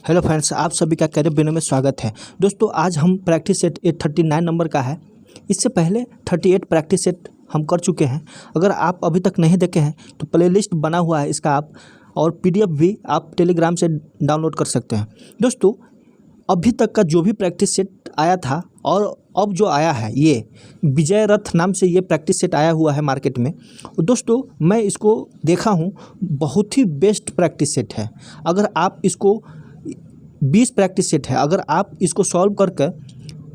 Hello friends, आप सभी का कैरियर बिनो में स्वागत है। दोस्तों, आज हम प्रैक्टिस सेट 839 नंबर का है। इससे पहले 38 प्रैक्टिस सेट हम कर चुके हैं। अगर आप अभी तक नहीं देखे हैं तो प्लेलिस्ट बना हुआ है इसका, आप और पीडीएफ भी आप टेलीग्राम से डाउनलोड कर सकते हैं। दोस्तों, अभी तक का जो भी प्रैक्टिस सेट आया था और अब जो आया है, ये विजय रथ नाम से ये प्रैक्टिस सेट आया हुआ है मार्केट में। दोस्तों, मैं इसको देखा हूँ, बहुत ही बेस्ट प्रैक्टिस सेट है। अगर आप इसको 20 प्रैक्टिस सेट है, अगर आप इसको सॉल्व करके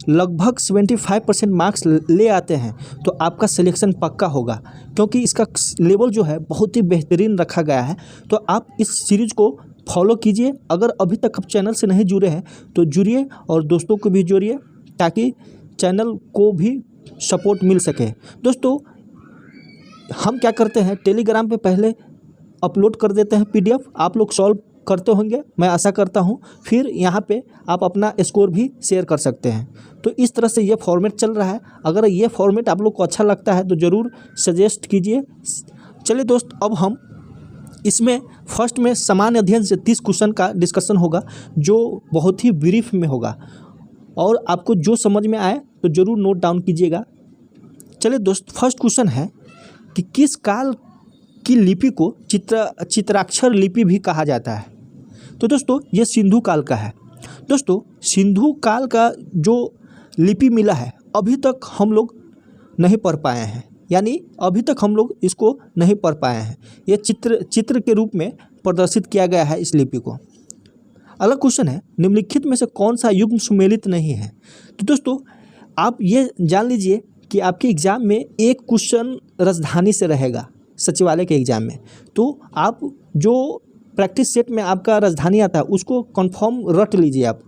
लगभग 75% मार्क्स ले आते हैं तो आपका सिलेक्शन पक्का होगा, क्योंकि इसका लेवल जो है बहुत ही बेहतरीन रखा गया है। तो आप इस सीरीज़ को फॉलो कीजिए। अगर अभी तक आप चैनल से नहीं जुड़े हैं तो जुड़िए और दोस्तों को भी जोड़िए, ताकि चैनल को भी सपोर्ट मिल सके। दोस्तों, हम क्या करते हैं, टेलीग्राम पे पहले अपलोड कर देते हैं पीडीएफ, आप लोग सॉल्व करते होंगे, मैं आशा करता हूं। फिर यहाँ पे आप अपना स्कोर भी शेयर कर सकते हैं। तो इस तरह से ये फॉर्मेट चल रहा है। अगर ये फॉर्मेट आप लोग को अच्छा लगता है तो ज़रूर सजेस्ट कीजिए। चलिए दोस्त, अब हम इसमें फर्स्ट में सामान्य अध्ययन से 30 क्वेश्चन का डिस्कशन होगा, जो बहुत ही ब्रीफ में होगा और आपको जो समझ में आए तो ज़रूर नोट डाउन कीजिएगा। चलिए दोस्त, फर्स्ट क्वेश्चन है कि किस काल की लिपि को चित्राक्षर लिपि भी कहा जाता है। तो दोस्तों, ये सिंधु काल का है। दोस्तों, सिंधु काल का जो लिपि मिला है अभी तक हम लोग नहीं पढ़ पाए हैं, यानी अभी तक हम लोग इसको नहीं पढ़ पाए हैं। ये चित्र के रूप में प्रदर्शित किया गया है इस लिपि को। अगला क्वेश्चन है, निम्नलिखित में से कौन सा युग्म सुमेलित नहीं है। तो दोस्तों, आप ये जान लीजिए कि आपके एग्ज़ाम में एक क्वेश्चन राजधानी से रहेगा सचिवालय के एग्ज़ाम में। तो आप जो प्रैक्टिस सेट में आपका राजधानी आता है उसको कंफर्म रट लीजिए आप।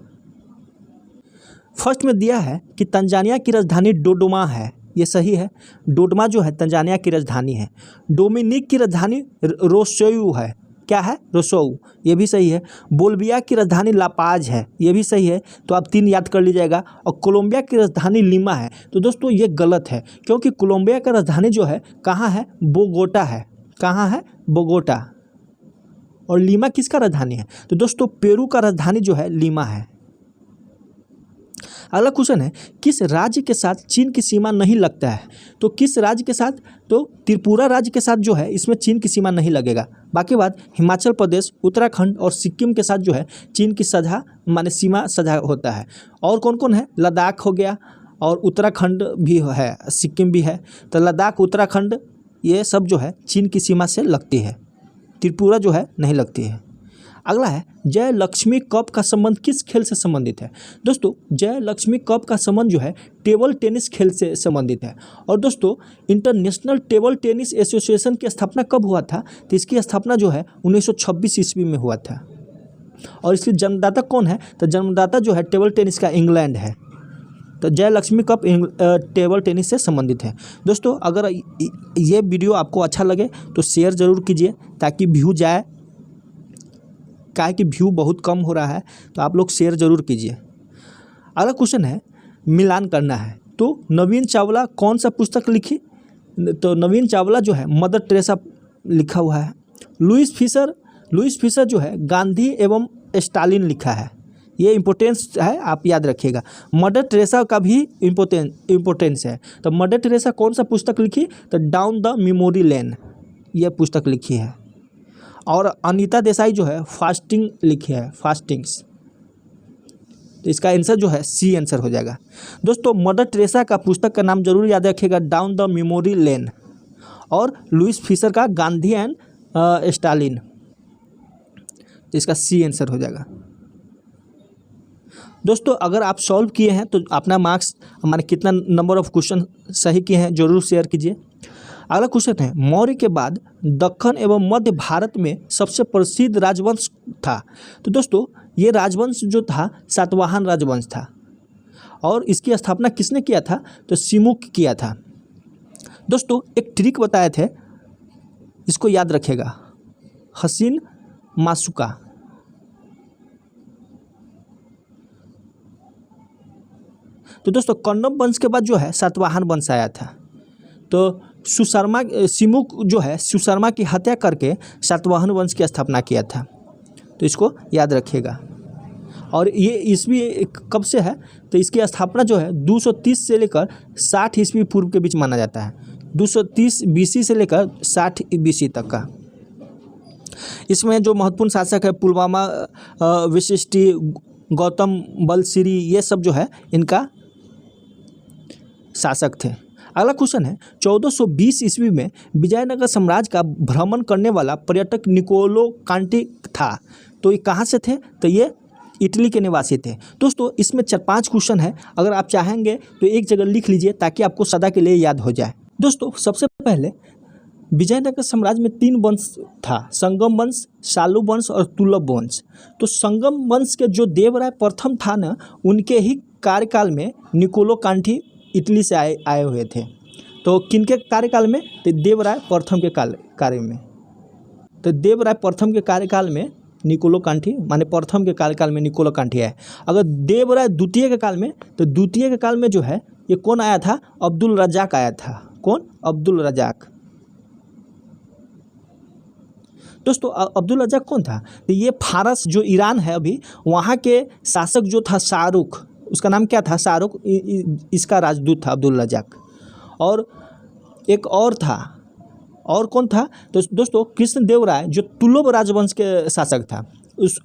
फर्स्ट में दिया है कि तंजानिया की राजधानी डोडोमा है, ये सही है। डोडोमा जो है तंजानिया की राजधानी है। डोमिनिक की राजधानी रोसोऊ है, क्या है, रोसोऊ, ये भी सही है। बोल्विया की राजधानी लापाज है, ये भी सही है। तो आप 3 याद कर लीजिएगा। और कोलंबिया की राजधानी लीमा है। तो दोस्तों, ये गलत है, क्योंकि कोलंबिया का राजधानी जो है कहाँ है, बोगोटा है। कहाँ है, बोगोटा। और लीमा किसका राजधानी है, तो दोस्तों पेरू का राजधानी जो है लीमा है। अगला क्वेश्चन है, किस राज्य के साथ चीन की सीमा नहीं लगता है। तो किस राज्य के साथ, तो त्रिपुरा राज्य के साथ जो है इसमें चीन की सीमा नहीं लगेगा। बाकी बात हिमाचल प्रदेश, उत्तराखंड और सिक्किम के साथ जो है चीन की सजा माने सीमा सजा होता है। और कौन कौन है, लद्दाख हो गया और उत्तराखंड भी है, सिक्किम भी है। तो लद्दाख, उत्तराखंड, ये सब जो है चीन की सीमा से लगती है, त्रिपुरा जो है नहीं लगती है। अगला है, जय लक्ष्मी कप का संबंध किस खेल से संबंधित है। दोस्तों, जय लक्ष्मी कप का संबंध जो है टेबल टेनिस खेल से संबंधित है। और दोस्तों, इंटरनेशनल टेबल टेनिस एसोसिएशन की स्थापना कब हुआ था, तो इसकी स्थापना जो है 1926 ईस्वी में हुआ था। और इसकी जन्मदाता कौन है, तो जन्मदाता जो है टेबल टेनिस का इंग्लैंड है। तो जय लक्ष्मी कप टेबल टेनिस से संबंधित है। दोस्तों, अगर ये वीडियो आपको अच्छा लगे तो शेयर ज़रूर कीजिए, ताकि व्यू जाए। क्या है कि व्यू बहुत कम हो रहा है, तो आप लोग शेयर ज़रूर कीजिए। अगला क्वेश्चन है, मिलान करना है। तो नवीन चावला कौन सा पुस्तक लिखी, तो नवीन चावला जो है मदर टेरेसा लिखा हुआ है। लुइस फिशर जो है गांधी एवं स्टालिन लिखा है। ये इम्पोर्टेंस है, आप याद रखिएगा। मदर टेरेसा का भी इम्पोर्टेंस है। तो मदर टेरेसा कौन सा पुस्तक लिखी, तो डाउन द मेमोरी लेन, ये पुस्तक लिखी है। और अनीता देसाई जो है फास्टिंग लिखी है, फास्टिंग्स। तो इसका आंसर जो है सी आंसर हो जाएगा। दोस्तों, मदर टेरेसा का पुस्तक का नाम जरूर याद रखिएगा, डाउन द मेमोरी लेन। और लुइस फिशर का गांधी एंड स्टालिन, तो इसका सी आंसर हो जाएगा। दोस्तों, अगर आप सॉल्व किए हैं तो अपना मार्क्स, हमारे कितना नंबर ऑफ क्वेश्चन सही किए हैं जरूर शेयर कीजिए। अगला क्वेश्चन है, मौर्य के बाद दक्कन एवं मध्य भारत में सबसे प्रसिद्ध राजवंश था। तो दोस्तों, ये राजवंश जो था सातवाहन राजवंश था। और इसकी स्थापना किसने किया था, तो सिमुक किया था। दोस्तों, एक ट्रिक बताए थे, इसको याद रखिएगा, हसीन मासुका। तो दोस्तों, कण्व वंश के बाद जो है सातवाहन वंश आया था। तो सिमुक जो है सुशर्मा की हत्या करके सातवाहन वंश की स्थापना किया था। तो इसको याद रखिएगा। और ये ईस्वी कब से है, तो इसकी स्थापना जो है 230 से लेकर 60 ईस्वी पूर्व के बीच माना जाता है। 230 BC से लेकर 60 BC तक का। इसमें जो महत्वपूर्ण शासक है पुलवामा, वशिष्ठी, गौतम बलसिरी, ये सब जो है इनका शासक थे। अगला क्वेश्चन है 1420 ईस्वी में विजयनगर साम्राज्य का भ्रमण करने वाला पर्यटक निकोलो कांटी था। तो ये कहाँ से थे, तो ये इटली के निवासी थे। दोस्तों इसमें 4-5 क्वेश्चन है, अगर आप चाहेंगे तो एक जगह लिख लीजिए ताकि आपको सदा के लिए याद हो जाए। दोस्तों सबसे पहले विजयनगर साम्राज्य में 3 वंश था, संगम वंश, शालू वंश और तुलभ वंश। तो संगम वंश के जो देवराय प्रथम था ना, उनके ही कार्यकाल में निकोलो कांटी इटली से आए हुए थे। तो किनके कार्यकाल में, तो देवराय प्रथम के कार्य में। तो देवराय प्रथम के कार्यकाल में निकोलो कांटी, माने प्रथम के कार्यकाल में निकोलो कांटी आए। अगर देवराय द्वितीय के काल में, तो द्वितीय के काल में जो है ये कौन आया था, अब्दुल रजाक आया था। कौन, अब्दुल रजाक। दोस्तों अब्दुल रजाक कौन था, तो ये फारस जो ईरान है अभी, वहाँ के शासक जो था शाहरुख, उसका नाम क्या था, शाहरुख, इसका राजदूत था अब्दुल रजाक। और एक और था, और कौन था, तो दोस्तों कृष्णदेव राय जो तुलुभ राजवंश के शासक था,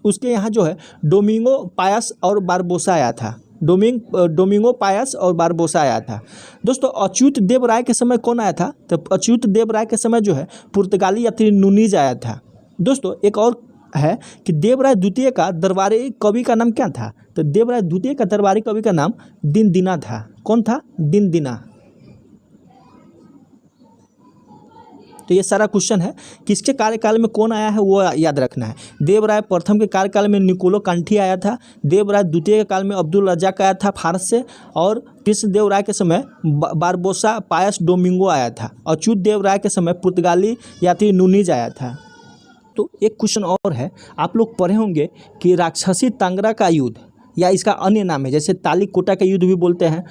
उसके यहाँ जो है डोमिंगो पायस और बारबोसा आया था। डोमिंगो पायस और बारबोसा आया था। दोस्तों अच्युत देव राय के समय कौन आया था, तो अच्युत देव राय के समय जो है पुर्तगाली यात्री नुनीज आया था। दोस्तों एक और है कि देवराय द्वितीय का दरबारी कवि का नाम क्या था, तो देवराय द्वितीय का दरबारी कवि का नाम दिनदिना था। कौन था, दिनदिना। तो ये सारा क्वेश्चन है, किसके कार्यकाल में कौन आया है वो याद रखना है। देवराय प्रथम के कार्यकाल में निकोलो कांटी आया था, देवराय द्वितीय के काल में अब्दुल रजाक आया था फारस से, और कृष्णदेव राय के समय बारबोसा पायस डोमिंगो आया था। अच्युत देव राय के समय पुर्तगाली यात्री नुनीज आया था। तो एक क्वेश्चन और है, आप लोग पढ़े होंगे कि राक्षसी तांगरा का युद्ध, या इसका अन्य नाम है जैसे तालीकोटा का युद्ध भी बोलते हैं,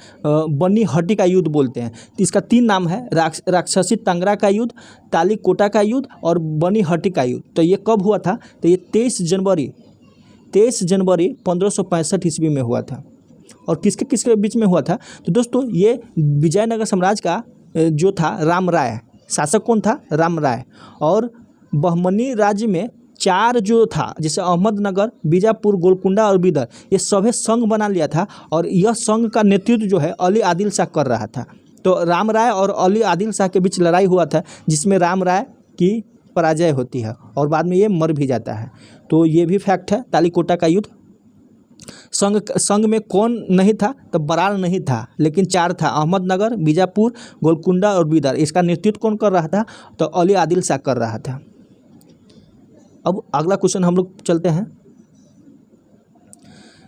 बनी हट्टी का युद्ध बोलते हैं। तो इसका 3 नाम है, राक्षसी तांगरा का युद्ध, तालीकोटा का युद्ध और बनी हट्टी का युद्ध। तो ये कब हुआ था, तो ये 23 जनवरी 1565 ईस्वी में हुआ था। और किसके किसके बीच में हुआ था, तो दोस्तों ये विजयनगर साम्राज्य का जो था राम राय, शासक कौन था, राम राय। और बहमनी राज्य में 4 जो था, जैसे अहमदनगर, बीजापुर, गोलकुंडा और बीदर, ये सभी संघ बना लिया था। और यह संघ का नेतृत्व जो है अली आदिल शाह कर रहा था। तो राम राय और अली आदिल शाह के बीच लड़ाई हुआ था, जिसमें राम राय की पराजय होती है और बाद में ये मर भी जाता है। तो ये भी फैक्ट है। तालीकोटा का युद्ध, संघ में कौन नहीं था, तो बरार नहीं था, लेकिन 4 था, अहमदनगर, बीजापुर, गोलकुंडा और बीदर। इसका नेतृत्व कौन कर रहा था, तो अली आदिल शाह कर रहा था। अब अगला क्वेश्चन हम लोग चलते हैं।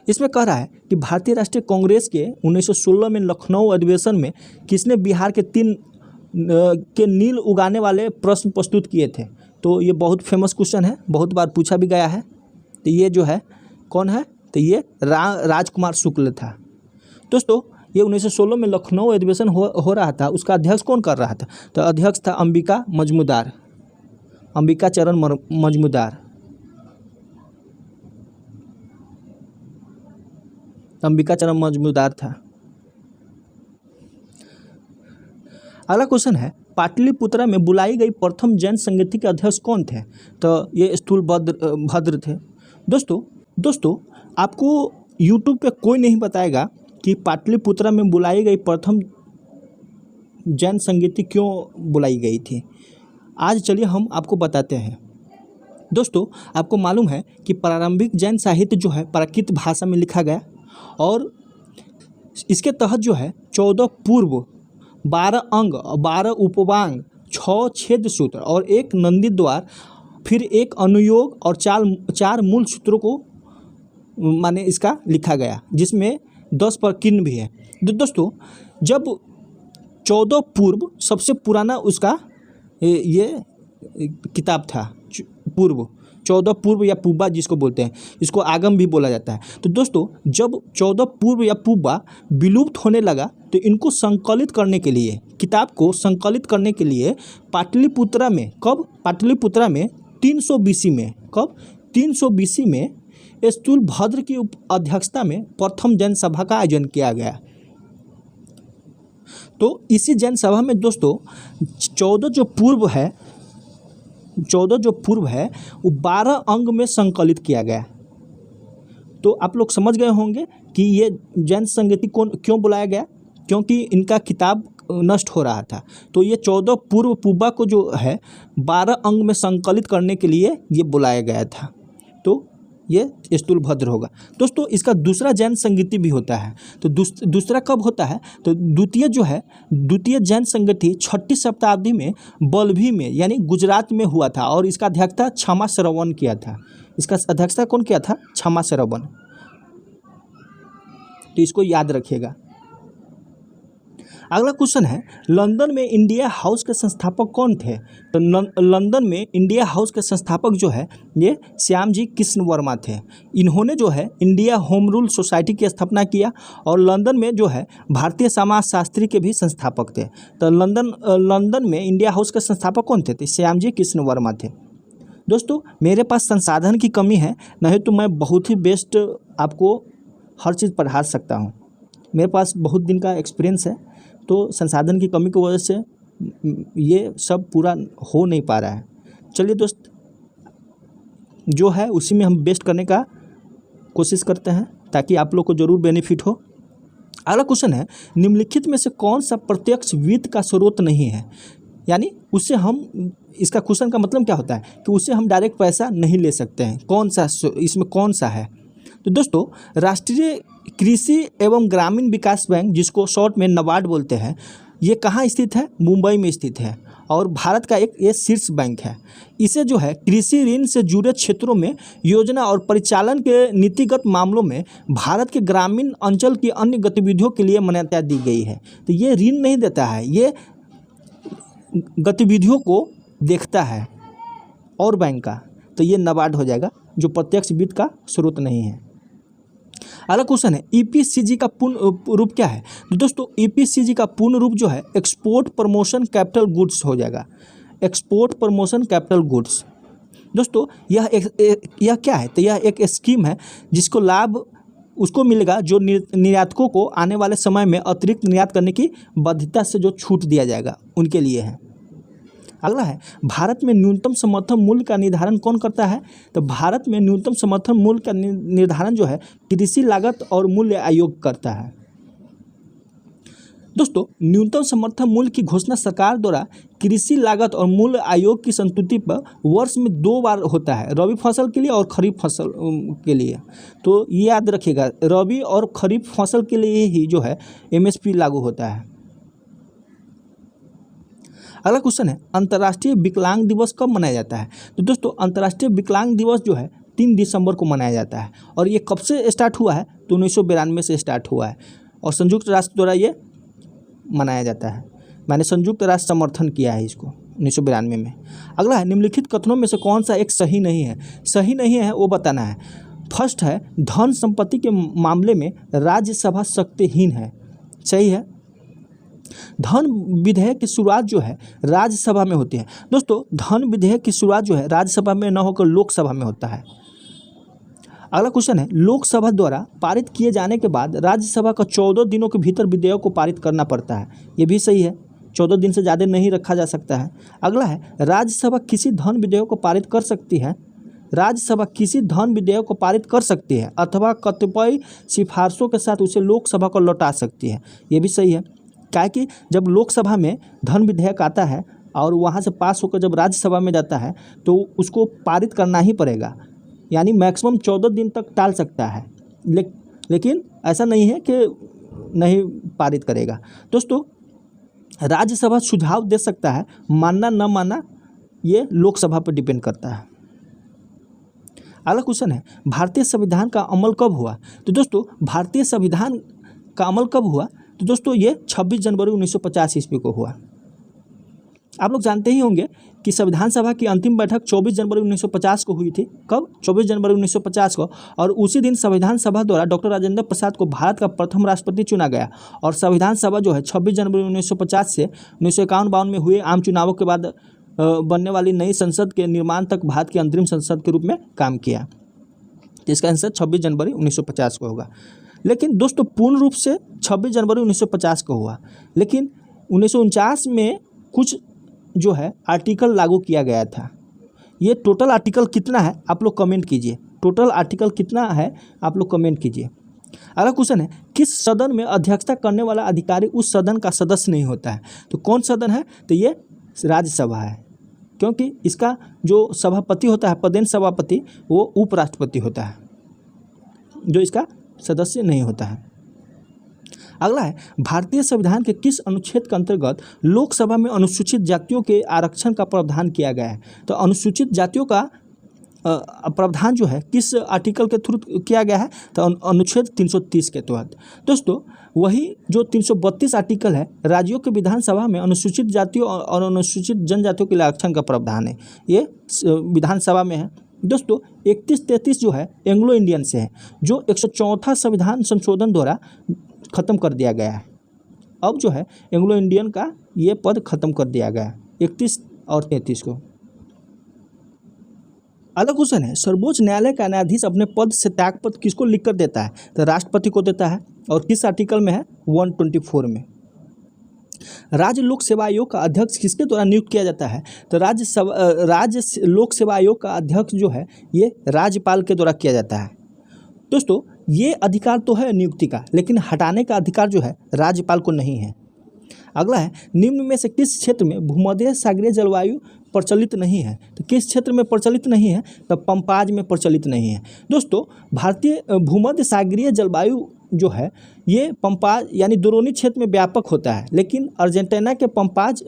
इसमें कह रहा है कि भारतीय राष्ट्रीय कांग्रेस के 1916 में लखनऊ अधिवेशन में किसने बिहार के 3 के नील उगाने वाले प्रश्न प्रस्तुत किए थे। तो ये बहुत फेमस क्वेश्चन है, बहुत बार पूछा भी गया है। तो ये जो है कौन है, तो ये राजकुमार शुक्ल था। दोस्तों ये 1916 में लखनऊ अधिवेशन हो रहा था, उसका अध्यक्ष कौन कर रहा था, तो अध्यक्ष था अंबिका मजमूदार, अंबिका चरण मजमूदार। अंबिका चरण मजमूदार था। अगला क्वेश्चन है, पाटलिपुत्रा में बुलाई गई प्रथम जैन संगति के अध्यक्ष कौन थे, तो ये स्थूलभद्र थे। दोस्तों आपको YouTube पे कोई नहीं बताएगा कि पाटलिपुत्रा में बुलाई गई प्रथम जैन संगति क्यों बुलाई गई थी। आज चलिए हम आपको बताते हैं। दोस्तों आपको मालूम है कि प्रारंभिक जैन साहित्य जो है प्राकृत भाषा में लिखा गया, और इसके तहत जो है 14 पूर्व, 12 अंग, 12 उपवांग, 6 छेद सूत्र और 1 नंदी द्वार, फिर 1 अनुयोग और 4 मूल सूत्रों को माने इसका लिखा गया, जिसमें 10 प्रकीर्ण भी है। दोस्तों जब 14 पूर्व सबसे पुराना उसका ये किताब था, पूर्व 14 पूर्व या पूर्वा जिसको बोलते हैं, इसको आगम भी बोला जाता है। तो दोस्तों जब 14 पूर्व या पूर्वा विलुप्त होने लगा, तो इनको संकलित करने के लिए, किताब को संकलित करने के लिए पाटलिपुत्रा में, कब, पाटलिपुत्रा में 300 BC में, कब, 300 BC में स्थूलभद्र की अध्यक्षता में प्रथम जनसभा का आयोजन किया गया। तो इसी जनसभा में दोस्तों 14 जो पूर्व है वो 12 अंग में संकलित किया गया। तो आप लोग समझ गए होंगे कि ये जैन संगति को क्यों बुलाया गया, क्योंकि इनका किताब नष्ट हो रहा था। तो ये 14 पूर्व पुब्बा को जो है 12 अंग में संकलित करने के लिए ये बुलाया गया था। तो ये स्थूलभद्र होगा। दोस्तों इसका दूसरा जैन संगति भी होता है। तो दूसरा कब होता है? तो द्वितीय जैन संगति 6ठी शताब्दी में बल्भी में यानी गुजरात में हुआ था और इसका अध्यक्षता क्षमा श्रवण किया था। इसका अध्यक्षता कौन किया था? क्षमा श्रवण। तो इसको याद रखिएगा। अगला क्वेश्चन है, लंदन में इंडिया हाउस के संस्थापक कौन थे? तो लंदन में इंडिया हाउस के संस्थापक जो है ये श्यामजी कृष्ण वर्मा थे। इन्होंने जो है इंडिया होम रूल सोसाइटी की स्थापना किया और लंदन में जो है भारतीय समाज शास्त्री के भी संस्थापक थे। तो लंदन में इंडिया हाउस के संस्थापक कौन थे? तो श्यामजी कृष्ण वर्मा थे। दोस्तों मेरे पास संसाधन की कमी है, नहीं तो मैं बहुत ही बेस्ट आपको हर चीज़ पढ़ा सकता हूँ। मेरे पास बहुत दिन का एक्सपीरियंस है, तो संसाधन की कमी की वजह से ये सब पूरा हो नहीं पा रहा है। चलिए दोस्त, जो है उसी में हम बेस्ट करने का कोशिश करते हैं ताकि आप लोग को ज़रूर बेनिफिट हो। अगला क्वेश्चन है, निम्नलिखित में से कौन सा प्रत्यक्ष वित्त का स्रोत नहीं है? यानी उससे हम, इसका क्वेश्चन का मतलब क्या होता है कि उससे हम डायरेक्ट पैसा नहीं ले सकते हैं। कौन सा इसमें कौन सा है? तो दोस्तों राष्ट्रीय कृषि एवं ग्रामीण विकास बैंक, जिसको शॉर्ट में नाबार्ड बोलते हैं, ये कहाँ स्थित है? मुंबई में स्थित है और भारत का एक ये शीर्ष बैंक है। इसे जो है कृषि ऋण से जुड़े क्षेत्रों में योजना और परिचालन के नीतिगत मामलों में भारत के ग्रामीण अंचल की अन्य गतिविधियों के लिए मान्यता दी गई है। तो ये ऋण नहीं देता है, ये गतिविधियों को देखता है और बैंक का, तो ये नाबार्ड हो जाएगा, जो प्रत्यक्ष वित्त का स्रोत नहीं है। अगला क्वेश्चन है, ईपीसीजी का पूर्ण रूप क्या है? तो दोस्तों ईपीसीजी का पूर्ण रूप जो है एक्सपोर्ट प्रमोशन कैपिटल गुड्स हो जाएगा। Export promotion capital goods. दोस्तों यह क्या है? तो यह एक स्कीम है जिसको लाभ उसको मिलेगा जो निर्यातकों को आने वाले समय में अतिरिक्त निर्यात करने की बाध्यता से जो छूट दिया जाएगा उनके लिए है। अगला है, भारत में न्यूनतम समर्थन मूल्य का निर्धारण कौन करता है? तो भारत में न्यूनतम समर्थन मूल्य का निर्धारण जो है कृषि लागत और मूल्य आयोग करता है। दोस्तों न्यूनतम समर्थन मूल्य की घोषणा सरकार द्वारा कृषि लागत और मूल्य आयोग की संस्तुति पर वर्ष में 2 बार होता है, रबी फसल के लिए और खरीफ फसल के लिए। तो ये याद रखिएगा, रबी और खरीफ फसल के लिए ही जो है एमएसपी लागू होता है। अगला क्वेश्चन है, अंतर्राष्ट्रीय विकलांग दिवस कब मनाया जाता है? तो दोस्तों अंतर्राष्ट्रीय विकलांग दिवस जो है 3 दिसंबर को मनाया जाता है और ये कब से स्टार्ट हुआ है? तो 1992 से स्टार्ट हुआ है और संयुक्त राष्ट्र द्वारा ये मनाया जाता है। मैंने संयुक्त राष्ट्र समर्थन किया है इसको 1992 में। अगला है, निम्नलिखित कथनों में से कौन सा एक सही नहीं है? सही नहीं है वो बताना है। फर्स्ट है, धन संपत्ति के मामले में राज्यसभा शक्तिहीन है। सही है। धन विधेयक की शुरुआत जो है राज्यसभा में होती है। दोस्तों धन विधेयक की शुरुआत जो है राज्यसभा में न होकर लोकसभा में होता है। अगला क्वेश्चन है, लोकसभा द्वारा पारित किए जाने के बाद राज्यसभा का 14 दिनों के भीतर विधेयक को पारित करना पड़ता है। ये भी सही है, 14 दिन से ज़्यादा नहीं रखा जा सकता है। अगला है, राज्यसभा किसी धन विधेयक को पारित कर सकती है। राज्यसभा किसी धन विधेयक को पारित कर सकती है अथवा कतिपय सिफारिशों के साथ उसे लोकसभा को लौटा सकती है। ये भी सही है, क्या कि जब लोकसभा में धन विधेयक आता है और वहाँ से पास होकर जब राज्यसभा में जाता है तो उसको पारित करना ही पड़ेगा, यानी मैक्सिमम 14 दिन तक टाल सकता है, लेकिन ऐसा नहीं है कि नहीं पारित करेगा। दोस्तों राज्यसभा सुझाव दे सकता है, मानना न मानना ये लोकसभा पर डिपेंड करता है। अगला क्वेश्चन है, भारतीय संविधान का अमल कब हुआ? तो दोस्तों भारतीय संविधान का अमल कब हुआ? तो दोस्तों ये 26 जनवरी 1950 ईस्वी को हुआ। आप लोग जानते ही होंगे कि संविधान सभा की अंतिम बैठक 24 जनवरी 1950 को हुई थी। कब? 24 जनवरी 1950 को। और उसी दिन संविधान सभा द्वारा डॉक्टर राजेंद्र प्रसाद को भारत का प्रथम राष्ट्रपति चुना गया। और संविधान सभा जो है 26 जनवरी 1950 से 1951-52 में हुए आम चुनावों के बाद बनने वाली नई संसद के निर्माण तक भारत की अंतरिम संसद के रूप में काम किया। तो इसका आंसर 26 जनवरी 1950 को होगा। लेकिन दोस्तों पूर्ण रूप से 26 जनवरी 1950 को हुआ, लेकिन 1949 में कुछ जो है आर्टिकल लागू किया गया था। ये टोटल आर्टिकल कितना है आप लोग कमेंट कीजिए, टोटल आर्टिकल कितना है आप लोग कमेंट कीजिए। अगला क्वेश्चन है, किस सदन में अध्यक्षता करने वाला अधिकारी उस सदन का सदस्य नहीं होता है? तो कौन सदन है? तो ये राज्यसभा है, क्योंकि इसका जो सभापति होता है, पदेन सभापति, वो उपराष्ट्रपति होता है, जो इसका सदस्य नहीं होता है। अगला है, भारतीय संविधान के किस अनुच्छेद के अंतर्गत लोकसभा में अनुसूचित जातियों के आरक्षण का प्रावधान किया गया है? तो अनुसूचित जातियों का प्रावधान जो है किस आर्टिकल के थ्रू किया गया है? तो अनुच्छेद 330 के तहत। दोस्तों वही जो 332 आर्टिकल है, राज्यों के विधानसभा में अनुसूचित जातियों और अनुसूचित जनजातियों के लिए आरक्षण का प्रावधान है, ये विधानसभा में है। दोस्तों 31-33 जो है एंग्लो इंडियन से है, जो 104वां संविधान संशोधन द्वारा ख़त्म कर दिया गया है। अब जो है एंग्लो इंडियन का ये पद ख़त्म कर दिया गया है 31 और 33 को। अगला क्वेश्चन है, सर्वोच्च न्यायालय का न्यायाधीश अपने पद से त्यागपत्र किसको लिखकर देता है? तो राष्ट्रपति को देता है, और किस आर्टिकल में है? 124 में। राज्य लोक सेवा आयोग का अध्यक्ष किसके द्वारा नियुक्त किया जाता है? तो राज्य लोक सेवा आयोग का अध्यक्ष जो है ये राज्यपाल के द्वारा किया जाता है। दोस्तों ये अधिकार तो है नियुक्ति का, लेकिन हटाने का अधिकार जो है राज्यपाल को नहीं है। अगला है, निम्न में से किस क्षेत्र में भूमध्य सागरीय जलवायु प्रचलित नहीं है? तो किस क्षेत्र में प्रचलित नहीं है? तो पंपाज में प्रचलित नहीं है। दोस्तों भारतीय भूमध्य सागरीय जलवायु जो है ये पंपाज यानी दुरोनी क्षेत्र में व्यापक होता है, लेकिन अर्जेंटीना के पंपाज,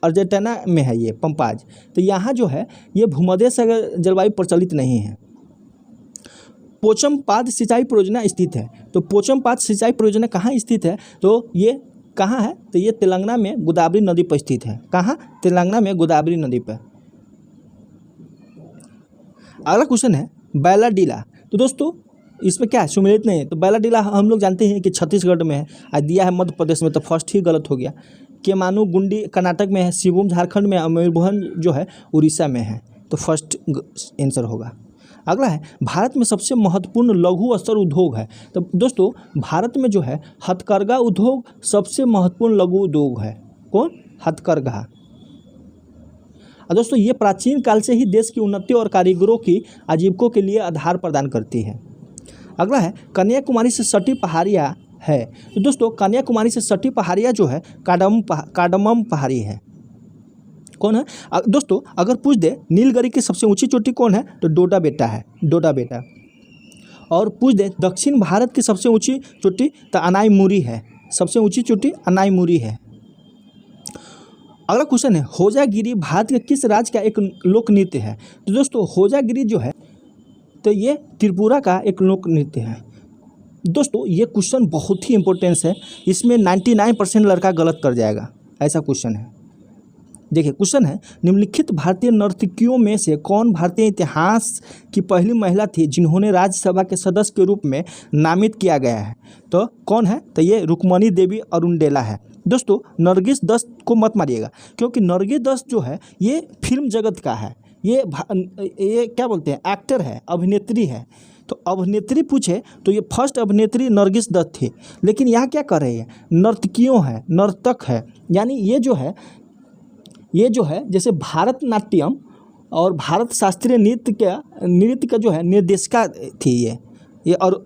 अर्जेंटीना में है ये पंपाज, तो यहाँ जो है ये भूमध्य सागरीय जलवायु प्रचलित नहीं है। पोचमपाद सिंचाई परियोजना स्थित है, तो पोचमपाद सिंचाई परियोजना कहाँ स्थित है? तो ये कहाँ है? तो ये तेलंगाना में गोदावरी नदी पर स्थित है। कहाँ? तेलंगाना में गोदावरी नदी पर। अगला क्वेश्चन है, बैलाडीला। तो दोस्तों इसमें क्या है? सुमेलित नहीं है। तो बैलाडीला हम लोग जानते हैं कि छत्तीसगढ़ में है, और दिया है मध्य प्रदेश में, तो फर्स्ट ही गलत हो गया। केमानु गुंडी कर्नाटक में है, सिवुम झारखंड में, मयूरभंज जो है उड़ीसा में है, तो फर्स्ट आंसर होगा। अगला है, भारत में सबसे महत्वपूर्ण लघु स्तर उद्योग है। तो दोस्तों भारत में जो है हथकरघा उद्योग सबसे महत्वपूर्ण लघु उद्योग है। कौन? हथकरघा। और दोस्तों ये प्राचीन काल से ही देश की उन्नति और कारीगरों की आजीविकों के लिए आधार प्रदान करती है। अगला है, कन्याकुमारी से सटी पहाड़ियाँ है। तो दोस्तों कन्याकुमारी से सटी पहाड़ियाँ जो है कार्डमम पहाड़ी है। कौन है? दोस्तों अगर पूछ दे नीलगिरी की सबसे ऊंची चोटी कौन है? तो डोडा बेटा है, डोडा बेटा। और पूछ दे दक्षिण भारत की सबसे ऊंची चोटी, तो अनाईमुरी है, सबसे ऊंची चोटी अनाईमुरी है। अगला क्वेश्चन है, होजागिरी भारत के किस राज्य का एक लोक नृत्य है? तो दोस्तों होजागिरी जो है तो ये त्रिपुरा का एक लोक नृत्य है। दोस्तों ये क्वेश्चन बहुत ही इंपॉर्टेंस है, इसमें 99% लड़का गलत कर जाएगा, ऐसा क्वेश्चन है। देखिए क्वेश्चन है, निम्नलिखित भारतीय नर्तकियों में से कौन भारतीय इतिहास की पहली महिला थी जिन्होंने राज्यसभा के सदस्य के रूप में नामित किया गया है? तो कौन है? तो ये रुक्मणी देवी अरुणडेला है। दोस्तों नरगिस दत्त को मत मारिएगा, क्योंकि नरगिस दत्त जो है ये फिल्म जगत का है, ये क्या बोलते हैं, एक्टर है, अभिनेत्री है। तो अभिनेत्री पूछे तो ये फर्स्ट अभिनेत्री नरगिस दत्त थी, लेकिन यहाँ क्या कर रही है? नर्तकियों है, नर्तक है, यानी ये जो है जैसे भारतनाट्यम और भारत शास्त्रीय नृत्य का जो है निर्देशिका थी ये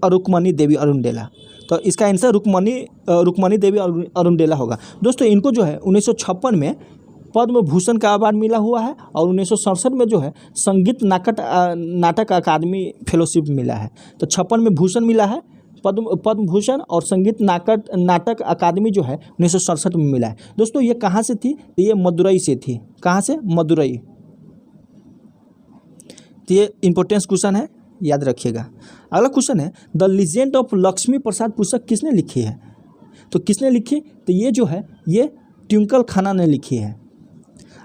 रुक्मणी देवी अरुणडेला। तो इसका आंसर रुक्मणी देवी अरुणडेला होगा। दोस्तों इनको जो है 1956 में पद्म भूषण का अवार्ड मिला हुआ है, और 1967 में जो है संगीत नाटक अकादमी फेलोशिप मिला है। तो 56 में भूषण मिला है, पद्म भूषण, और संगीत नाटक अकादमी जो है 1967 में मिला है। दोस्तों ये कहाँ से थी? ये मदुरई से थी। कहाँ से? मदुरई। तो ये इंपॉर्टेंस क्वेश्चन है, याद रखिएगा। अगला क्वेश्चन है, द लीजेंड ऑफ लक्ष्मी प्रसाद पुस्तक किसने लिखी है? तो किसने लिखी? तो ये जो है ये ट्विंकल खन्ना ने लिखी है।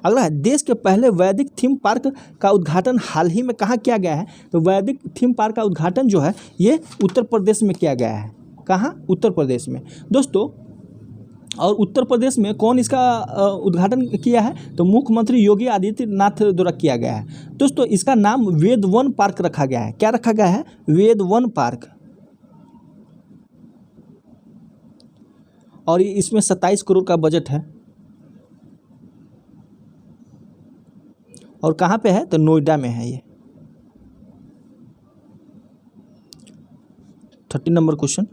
अगला है, देश के पहले वैदिक थीम पार्क का उद्घाटन हाल ही में कहाँ किया गया है? तो वैदिक थीम पार्क का उद्घाटन जो है ये उत्तर प्रदेश में किया गया है। कहाँ? उत्तर प्रदेश में। दोस्तों और उत्तर प्रदेश में कौन इसका उद्घाटन किया है? तो मुख्यमंत्री योगी आदित्यनाथ द्वारा किया गया है। दोस्तों इसका नाम वेद वन पार्क रखा गया है। क्या रखा गया है? वेद वन पार्क। और इसमें 27 करोड़ का बजट है। और कहाँ पे है? तो नोएडा में है ये। 30 नंबर क्वेश्चन।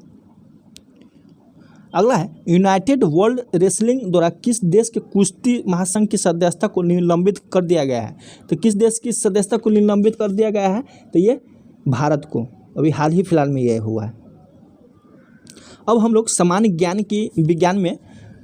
अगला है, यूनाइटेड वर्ल्ड रेसलिंग द्वारा किस देश के कुश्ती महासंघ की सदस्यता को निलंबित कर दिया गया है? तो किस देश की सदस्यता को निलंबित कर दिया गया है? तो ये भारत को। अभी हाल ही फिलहाल में ये हुआ है। अब हम लोग सामान्य ज्ञान की विज्ञान में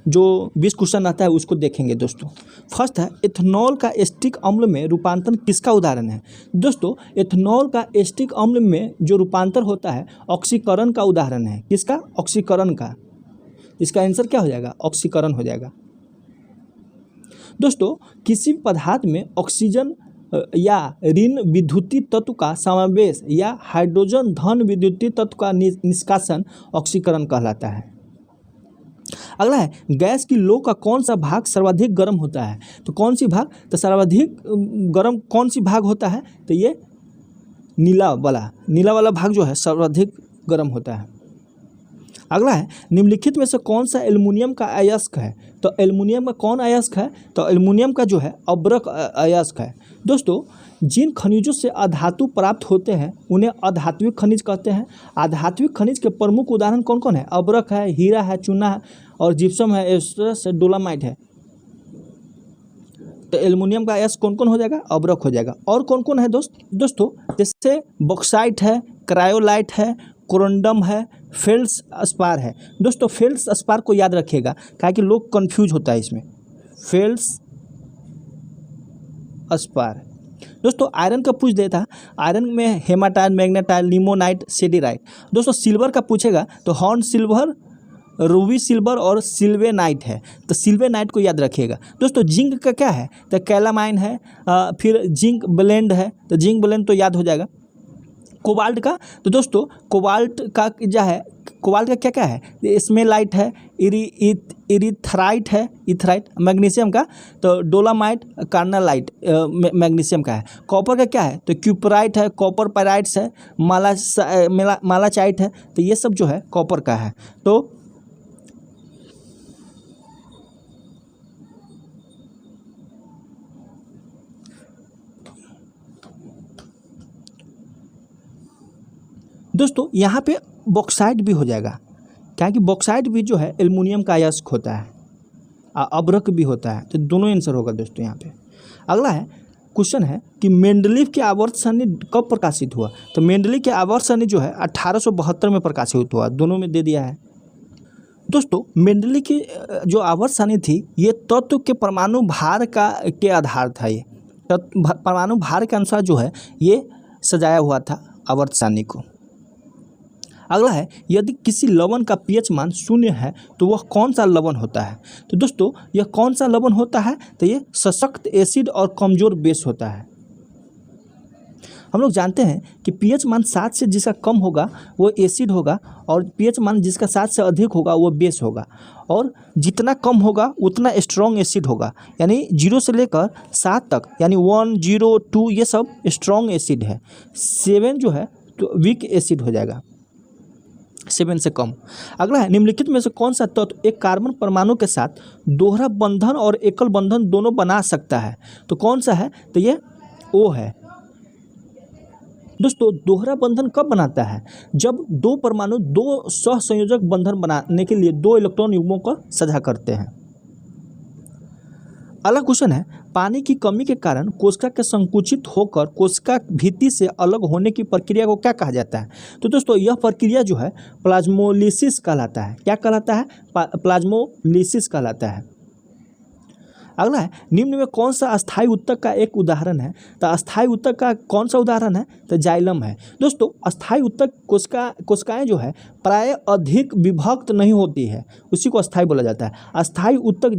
जो 20 क्वेश्चन आता है उसको देखेंगे दोस्तों। फर्स्ट है, एथेनॉल का एसिटिक अम्ल में रूपांतरण किसका उदाहरण है? दोस्तों एथेनॉल का एसिटिक अम्ल में जो रूपांतर होता है ऑक्सीकरण का उदाहरण है। किसका? ऑक्सीकरण का। इसका आंसर क्या हो जाएगा? ऑक्सीकरण हो जाएगा। दोस्तों किसी पदार्थ में ऑक्सीजन या ऋण विद्युतीय तत्व का समावेश या हाइड्रोजन धन विद्युतीय तत्व का निष्कासन ऑक्सीकरण कहलाता है। अगला है, गैस की लौ का कौन सा भाग सर्वाधिक गर्म होता है? तो कौन सी भाग? तो सर्वाधिक गर्म कौन सी भाग होता है? तो ये नीला वाला भाग जो है सर्वाधिक गर्म होता है। अगला है, निम्नलिखित में से कौन सा एल्युमिनियम का अयस्क है? तो एल्युमिनियम का कौन अयस्क है? तो एल्युमिनियम का जो है अब्रक अयस्क है। दोस्तों जिन खनिजों से अधातु प्राप्त होते हैं उन्हें अधात्विक खनिज कहते हैं। अधात्विक खनिज के प्रमुख उदाहरण कौन कौन है? अब्रक है, हीरा है, चूना है और जिप्सम है, एस्टरस है, डोलामाइट है। तो एल्युमिनियम का अयस्क कौन कौन हो जाएगा? अब्रक हो जाएगा। और कौन कौन है दोस्तों जैसे बॉक्साइट है, क्रायोलाइट है, कोरंडम है, फेल्ड्स्पार है। दोस्तों फेल्ड्स्पार को याद रखिएगा ताकि लोग कंफ्यूज होता है इसमें। फेल्ड्स्पार। दोस्तों आयरन का पूछ देता है। आयरन में हेमाटाइट, मैग्नेटाइट, लिमोनाइट, सेडिराइट। दोस्तों सिल्वर का पूछेगा तो हॉर्न सिल्वर, रूबी सिल्वर और सिल्वेनाइट है। तो सिल्वेनाइट को याद रखिएगा। दोस्तों जिंक का क्या है? तो कैलामाइन है, फिर जिंक ब्लेंड है। तो जिंक ब्लेंड तो याद हो जाएगा। कोबाल्ट का, तो दोस्तों कोबाल्ट का क्या है? कोबाल्ट का क्या क्या है? स्मेलाइट है, इरीथ्राइट है, इथराइट। मैग्नीशियम का तो डोलामाइट, कार्नालाइट मैग्नीशियम का है। कॉपर का क्या है? तो क्यूपराइट है, कॉपर पाइराइट्स है, मालाचाइट है। तो ये सब जो है कॉपर का है। तो दोस्तों यहाँ पे बॉक्साइट भी हो जाएगा क्योंकि बॉक्साइट भी जो है एल्युमिनियम का अयस्क होता है, अब्रक भी होता है। तो दोनों आंसर होगा दोस्तों यहाँ पे। अगला है क्वेश्चन है कि मेंडलीव के आवर्त सारणी कब प्रकाशित हुआ? तो मेंडलीव के आवर्त सारणी जो है 1872 में प्रकाशित हुआ। दोनों में दे दिया है। दोस्तों मेंडलीव की जो आवर्त सारणी थी ये तत्व के परमाणु भार के आधार था। ये परमाणु भार के अनुसार जो है ये सजाया हुआ था आवर्त सारणी को। अगला है, यदि किसी लवण का पीएच मान 0 है तो वह कौन सा लवण होता है? तो दोस्तों यह कौन सा लवण होता है? तो ये सशक्त एसिड और कमज़ोर बेस होता है। हम लोग जानते हैं कि पीएच मान 7 से जिसका कम होगा वो एसिड होगा और पीएच मान जिसका 7 से अधिक होगा वो बेस होगा। और जितना कम होगा उतना स्ट्रॉन्ग एसिड होगा। यानी 0 से लेकर 7 तक यानी 1, 0, 2 ये सब स्ट्रॉन्ग एसिड है। 7 जो है तो वीक एसिड हो जाएगा, 7 से कम। अगला है, निम्नलिखित में से कौन सा तत्व एक कार्बन परमाणु के साथ दोहरा बंधन और एकल बंधन दोनों बना सकता है? तो कौन सा है? तो ये O है। दोस्तों दोहरा बंधन कब बनाता है? जब दो परमाणु दो सहसंयोजक बंधन बनाने के लिए 2 इलेक्ट्रॉन युग्मों को साझा करते हैं। अगला क्वेश्चन है, पानी की कमी के कारण कोशिका के संकुचित होकर कोशिका भित्ति से अलग होने की प्रक्रिया को क्या कहा जाता है? तो दोस्तों यह प्रक्रिया जो है प्लाज्मोलिसिस कहलाता है। क्या कहलाता है? प्लाज्मोलिसिस कहलाता है। अगला है, निम्न में कौन सा अस्थायी ऊतक का एक उदाहरण है? तो अस्थायी ऊतक का कौन सा उदाहरण है? तो जाइलम है। दोस्तों अस्थायी ऊतक कोशिकाएं जो है प्राय अधिक विभक्त नहीं होती है, उसी को अस्थायी बोला जाता है। अस्थायी ऊतक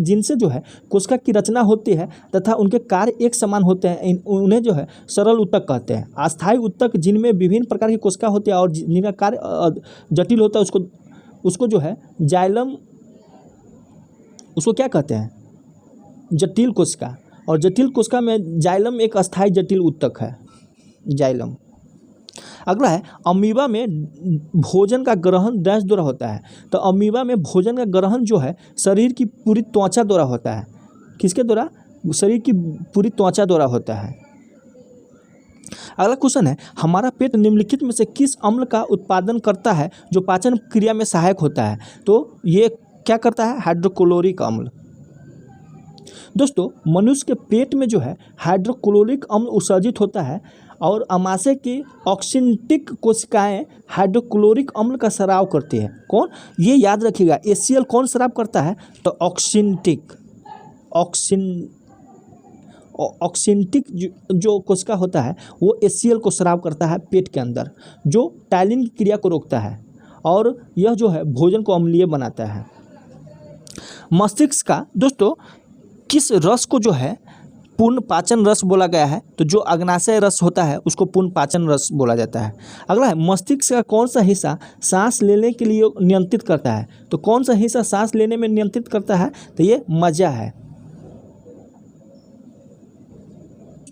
जिनसे जो है कोशिका की रचना होती है तथा उनके कार्य एक समान होते हैं उन्हें जो है सरल ऊतक कहते हैं। अस्थायी ऊतक जिनमें विभिन्न प्रकार की कोशिका होती है और जिनका कार्य जटिल होता है उसको जो है जाइलम उसको क्या कहते हैं? जटिल कोशिका। और जटिल कोशिका में जाइलम एक अस्थायी जटिल ऊतक है, जाइलम। अगला है अमीबा में भोजन का ग्रहण डैश द्वारा होता है। तो अमीबा में भोजन का ग्रहण जो है शरीर की पूरी त्वचा द्वारा होता है। किसके द्वारा? शरीर की पूरी त्वचा द्वारा होता है। अगला क्वेश्चन है हमारा पेट निम्नलिखित में से किस अम्ल का उत्पादन करता है जो पाचन क्रिया में सहायक होता है? तो ये क्या करता है? हाइड्रोक्लोरिक अम्ल। दोस्तों मनुष्य के पेट में जो है हाइड्रोक्लोरिक अम्ल उत्सर्जित होता है और आमाशय की ऑक्सिनटिक कोशिकाएं हाइड्रोक्लोरिक अम्ल का स्राव करती है। कौन? ये याद रखिएगा, HCl कौन स्राव करता है? तो ऑक्सिनटिक जो कोशिका होता है वो HCl को स्राव करता है पेट के अंदर, जो टाइलिन की क्रिया को रोकता है और यह जो है भोजन को अम्लीय बनाता है। मस्तिष्क का दोस्तों किस रस को जो है पूर्ण पाचन रस बोला गया है? तो जो अग्नाशय रस होता है उसको पूर्ण पाचन रस बोला जाता है। अगला है मस्तिष्क का कौन सा हिस्सा सांस लेने के लिए नियंत्रित करता है? तो कौन सा हिस्सा सांस लेने में नियंत्रित करता है? तो ये मज्जा है।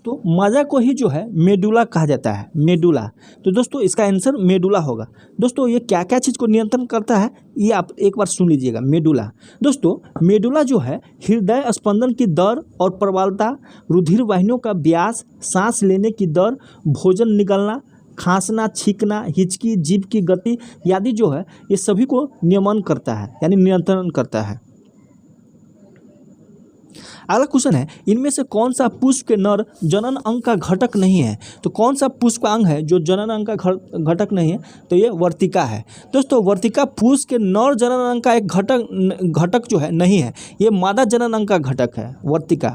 तो मज्जा को ही जो है मेडुला कहा जाता है, मेडुला। तो दोस्तों इसका आंसर मेडुला होगा। दोस्तों ये क्या क्या चीज़ को नियंत्रण करता है ये आप एक बार सुन लीजिएगा। मेडुला दोस्तों, मेडुला जो है हृदय स्पंदन की दर और प्रबलता, रुधिर वाहिनियों का व्यास, सांस लेने की दर, भोजन निगलना, खांसना, छींकना, हिचकी, जीभ की गति आदि जो है ये सभी को नियमन करता है, यानी नियंत्रण करता है। अगला क्वेश्चन है इनमें से कौन सा पुष्प के नर जनन अंग का घटक नहीं है? तो कौन सा पुष्प का अंग है जो जनन अंग का घटक नहीं है? तो ये वर्तिका है। दोस्तों वर्तिका पुष्प के नर जनन अंग का एक घटक जो है नहीं है, ये मादा जनन अंग का घटक है वर्तिका।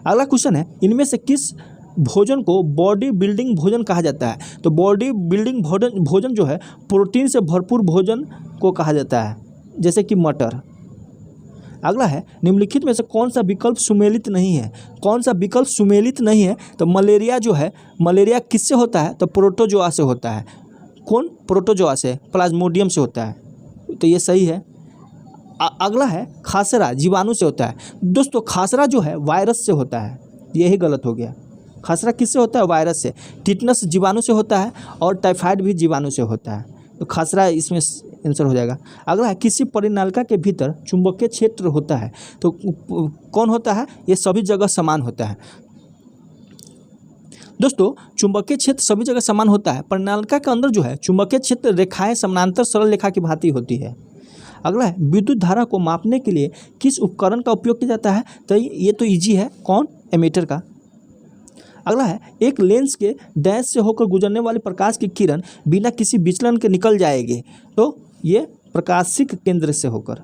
अगला क्वेश्चन है इनमें से किस भोजन को बॉडी बिल्डिंग भोजन कहा जाता है? तो बॉडी बिल्डिंग भोजन जो है प्रोटीन से भरपूर भोजन को कहा जाता है, जैसे कि मटर। अगला है निम्नलिखित में से कौन सा विकल्प सुमेलित नहीं है? कौन सा विकल्प सुमेलित नहीं है? तो मलेरिया जो है, मलेरिया किससे होता है? तो प्रोटोजोआ से होता है। कौन? प्रोटोजोआ से, प्लाज्मोडियम से होता है, तो ये सही है। अगला है खासरा जीवाणु से होता है। दोस्तों खासरा जो है वायरस से होता है, यही गलत हो गया। खासरा किससे होता है? वायरस से। टिटनस जीवाणु से होता है और टाइफाइड भी जीवाणु से होता है, तो खासरा इसमें आंसर हो जाएगा। अगला है किसी परिनालिका के भीतर चुंबकीय क्षेत्र होता है, तो कौन होता है? ये सभी जगह समान होता है। दोस्तों चुंबकीय क्षेत्र सभी जगह समान होता है। परिनालिका के अंदर जो है चुंबकीय क्षेत्र रेखाएं समानांतर सरल रेखा की भांति होती है। अगला है विद्युत धारा को मापने के लिए किस उपकरण का उपयोग किया जाता है? तो ये तो इजी है, कौन? एमीटर का। अगला है एक लेंस के डैश से होकर गुजरने वाली प्रकाश की किरण बिना किसी विचलन के निकल जाएगी, तो ये प्रकाशिक केंद्र से होकर।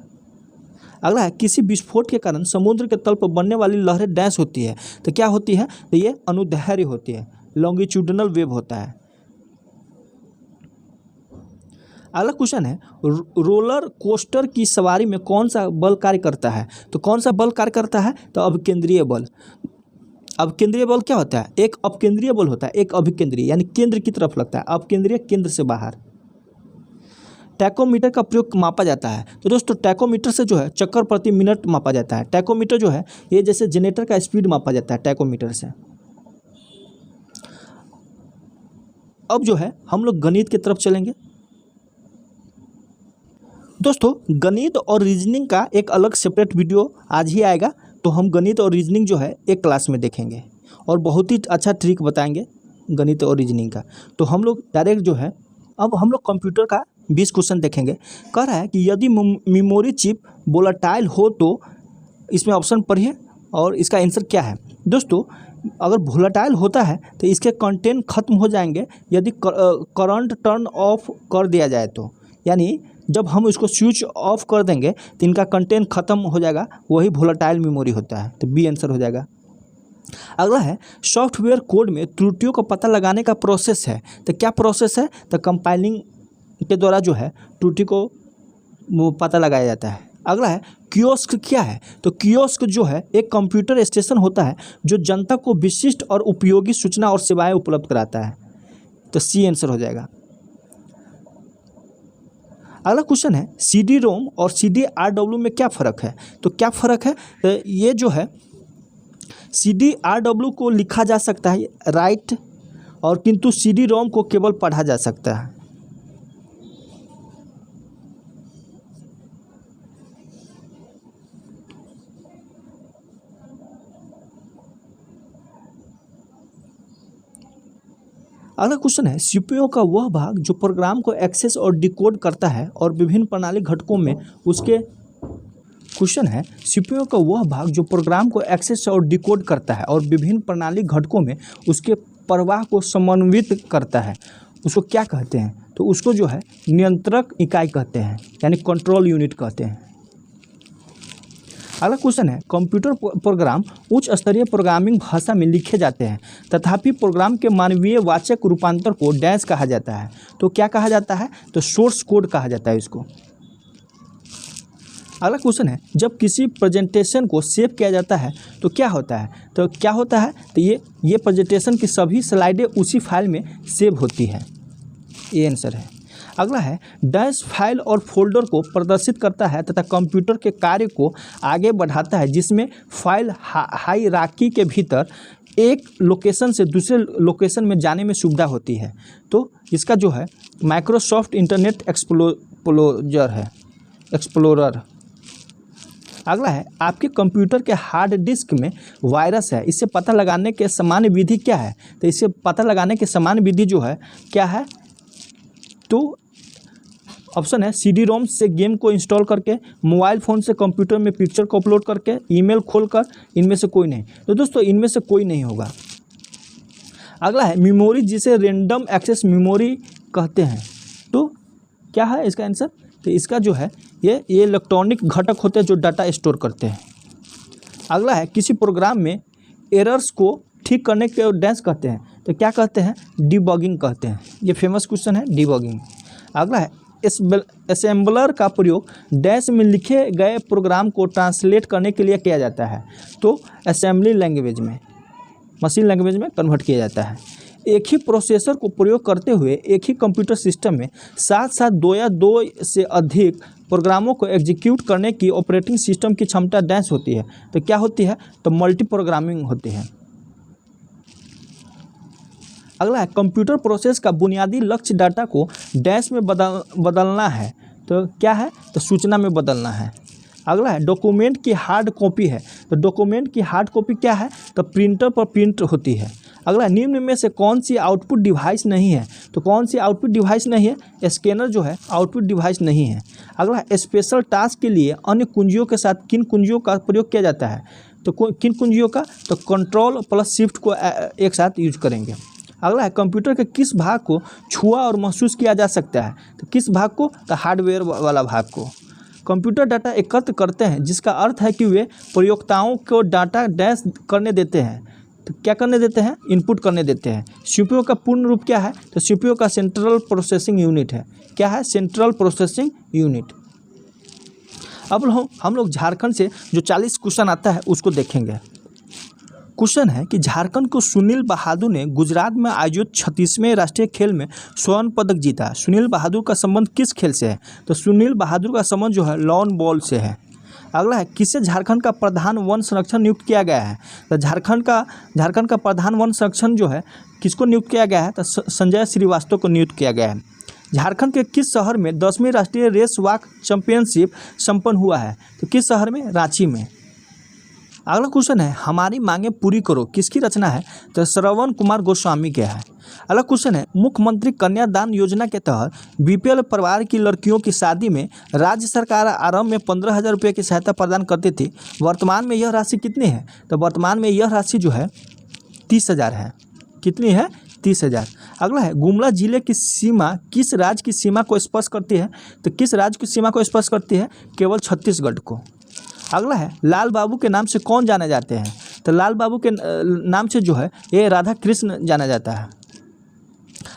अगला है किसी विस्फोट के कारण समुद्र के तल पर बनने वाली लहरें डैश होती है, तो क्या होती है? तो ये अनुदैर्घ्य होती है, लॉन्गिट्यूडिनल वेव होता है। अगला क्वेश्चन है रोलर कोस्टर की सवारी में कौन सा बल कार्य करता है? तो कौन सा बल कार्य करता है? तो अभिकेंद्रीय बल। अभिकेंद्रीय बल क्या होता है? एक अपकेंद्रीय बल होता है, एक अभिकेंद्रीय यानी केंद्र की तरफ लगता है, अपकेंद्रीय केंद्र से बाहर। टैकोमीटर का प्रयोग मापा जाता है। तो दोस्तों टैकोमीटर से जो है चक्कर प्रति मिनट मापा जाता है। टैकोमीटर जो है ये जैसे जनरेटर का स्पीड मापा जाता है टैकोमीटर से। अब जो है हम लोग गणित की तरफ चलेंगे। दोस्तों गणित और रीजनिंग का एक अलग सेपरेट वीडियो आज ही आएगा, तो हम गणित और रीजनिंग जो है एक क्लास में देखेंगे और बहुत ही अच्छा ट्रिक बताएंगे गणित और रीजनिंग का। तो हम लोग डायरेक्ट जो है अब हम लोग कंप्यूटर का 20 क्वेश्चन देखेंगे। कह रहा है कि यदि मेमोरी चिप वोलेटाइल हो तो इसमें ऑप्शन पढ़िए और इसका आंसर क्या है। दोस्तों अगर वोलेटाइल होता है तो इसके कंटेंट खत्म हो जाएंगे यदि करंट टर्न ऑफ कर दिया जाए तो, यानी जब हम इसको स्विच ऑफ कर देंगे तो इनका कंटेंट खत्म हो जाएगा, वही वोलेटाइल मेमोरी होता है, तो बी आंसर हो जाएगा। अगला है सॉफ्टवेयर कोड में त्रुटियों का पता लगाने का प्रोसेस है, तो क्या प्रोसेस है? तो कंपाइलिंग के द्वारा जो है त्रुटि को पता लगाया जाता है। अगला है कियोस्क क्या है? तो कियोस्क जो है एक कंप्यूटर स्टेशन होता है जो जनता को विशिष्ट और उपयोगी सूचना और सेवाएं उपलब्ध कराता है, तो सी आंसर हो जाएगा। अगला क्वेश्चन है CD रोम और CD-RW में क्या फ़र्क है। तो क्या फ़र्क है, ये जो है CD-RW को लिखा जा सकता है राइट, और किंतु CD रोम को केवल पढ़ा जा सकता है। अगला क्वेश्चन है CPU का वह भाग जो प्रोग्राम को एक्सेस और डिकोड करता है और विभिन्न प्रणाली घटकों में उसके क्वेश्चन है CPU का वह भाग जो प्रोग्राम को एक्सेस और डिकोड करता है और विभिन्न प्रणाली घटकों में उसके प्रवाह को समन्वित करता है, उसको क्या कहते हैं। तो उसको जो है नियंत्रक इकाई कहते हैं, यानी कंट्रोल यूनिट कहते हैं। अगला क्वेश्चन है कंप्यूटर प्रोग्राम उच्च स्तरीय प्रोग्रामिंग भाषा में लिखे जाते हैं, तथापि प्रोग्राम के मानवीय वाचक रूपांतर को डैश कहा जाता है। तो क्या कहा जाता है, तो सोर्स कोड कहा जाता है इसको। अगला क्वेश्चन है जब किसी प्रेजेंटेशन को सेव किया जाता है तो क्या होता है। तो क्या होता है, तो ये प्रेजेंटेशन की सभी स्लाइडें उसी फाइल में सेव होती है, ये आंसर है। अगला है डैश फाइल और फोल्डर को प्रदर्शित करता है तथा कंप्यूटर के कार्य को आगे बढ़ाता है, जिसमें फाइल हायरार्की के भीतर एक लोकेशन से दूसरे लोकेशन में जाने में सुविधा होती है। तो इसका जो है माइक्रोसॉफ्ट इंटरनेट एक्सप्लोरर। अगला है आपके कंप्यूटर के हार्ड डिस्क में वायरस है, इससे पता लगाने के सामान्य विधि क्या है। तो इससे पता लगाने के सामान्य विधि जो है क्या है, तो ऑप्शन है CD रोम से गेम को इंस्टॉल करके, मोबाइल फ़ोन से कंप्यूटर में पिक्चर को अपलोड करके, ईमेल खोलकर, इनमें से कोई नहीं। तो दोस्तों इनमें से कोई नहीं होगा। अगला है मेमोरी जिसे रैंडम एक्सेस मेमोरी कहते हैं। तो क्या है इसका आंसर, तो इसका जो है ये इलेक्ट्रॉनिक घटक होते हैं जो डाटा स्टोर करते हैं। अगला है किसी प्रोग्राम में एरर्स को ठीक करने के डैश कहते हैं। तो क्या कहते हैं, डिबगिंग कहते हैं। ये फेमस क्वेश्चन है डिबगिंग। अगला है असेंबलर का प्रयोग डैश में लिखे गए प्रोग्राम को ट्रांसलेट करने के लिए किया जाता है। तो असेंबली लैंग्वेज में, मशीन लैंग्वेज में कन्वर्ट किया जाता है। एक ही प्रोसेसर को प्रयोग करते हुए एक ही कंप्यूटर सिस्टम में साथ साथ दो या दो से अधिक प्रोग्रामों को एग्जीक्यूट करने की ऑपरेटिंग सिस्टम की क्षमता डैश होती है। तो क्या होती है, तो मल्टी प्रोग्रामिंग होती है। अगला है कंप्यूटर प्रोसेस का बुनियादी लक्ष्य डाटा को डैश में बदलना है। तो क्या है, तो सूचना में बदलना है। अगला है डॉक्यूमेंट की हार्ड कॉपी है। तो डॉक्यूमेंट की हार्ड कॉपी क्या है, तो प्रिंटर पर प्रिंट होती है। अगला निम्न में से कौन सी आउटपुट डिवाइस नहीं है। तो कौन सी आउटपुट डिवाइस नहीं है, स्कैनर जो है आउटपुट डिवाइस नहीं है। अगला स्पेशल टास्क के लिए अन्य कुंजियों के साथ किन कुंजियों का प्रयोग किया जाता है। तो किन कुंजियों का, तो कंट्रोल प्लस शिफ्ट को एक साथ यूज करेंगे। अगला है कंप्यूटर के किस भाग को छुआ और महसूस किया जा सकता है। तो किस भाग को, तो हार्डवेयर वाला भाग को। कंप्यूटर डाटा एकत्र करते हैं, जिसका अर्थ है कि वे प्रयोक्ताओं को डाटा डैश करने देते हैं। तो क्या करने देते हैं, इनपुट करने देते हैं। CPU का पूर्ण रूप क्या है, तो CPU का सेंट्रल प्रोसेसिंग यूनिट है। क्या है, सेंट्रल प्रोसेसिंग यूनिट। अब हम लोग झारखंड से जो 40 क्वेश्चन आता है उसको देखेंगे। क्वेश्चन है कि झारखंड को सुनील बहादुर ने गुजरात में आयोजित 36वें राष्ट्रीय खेल में स्वर्ण पदक जीता। सुनील बहादुर का संबंध किस खेल से है। तो सुनील बहादुर का संबंध जो है लॉन बॉल से है। अगला है किसे झारखंड का प्रधान वन संरक्षण नियुक्त किया गया है। तो झारखंड का प्रधान वन संरक्षण जो है किसको नियुक्त किया गया है, तो संजय श्रीवास्तव को नियुक्त किया गया है। झारखंड के किस शहर में 10वीं राष्ट्रीय रेस वॉक चैंपियनशिप संपन्न हुआ है। तो किस शहर में, रांची में। अगला क्वेश्चन है हमारी मांगे पूरी करो किसकी रचना है। तो श्रवण कुमार गोस्वामी के है। अगला क्वेश्चन है मुख्यमंत्री कन्यादान योजना के तहत BPL परिवार की लड़कियों की शादी में राज्य सरकार आरंभ में 15,000 रुपये की सहायता प्रदान करती थी। वर्तमान में यह राशि कितनी है। तो वर्तमान में यह राशि जो है 30,000 है। कितनी है, 30,000। अगला है गुमला जिले की सीमा किस राज्य की सीमा को स्पर्श करती है। तो किस राज्य की सीमा को स्पर्श करती है, केवल छत्तीसगढ़ को। अगला है लाल बाबू के नाम से कौन जाने जाते हैं। तो लाल बाबू के नाम से जो है ये राधा कृष्ण जाना जाता है।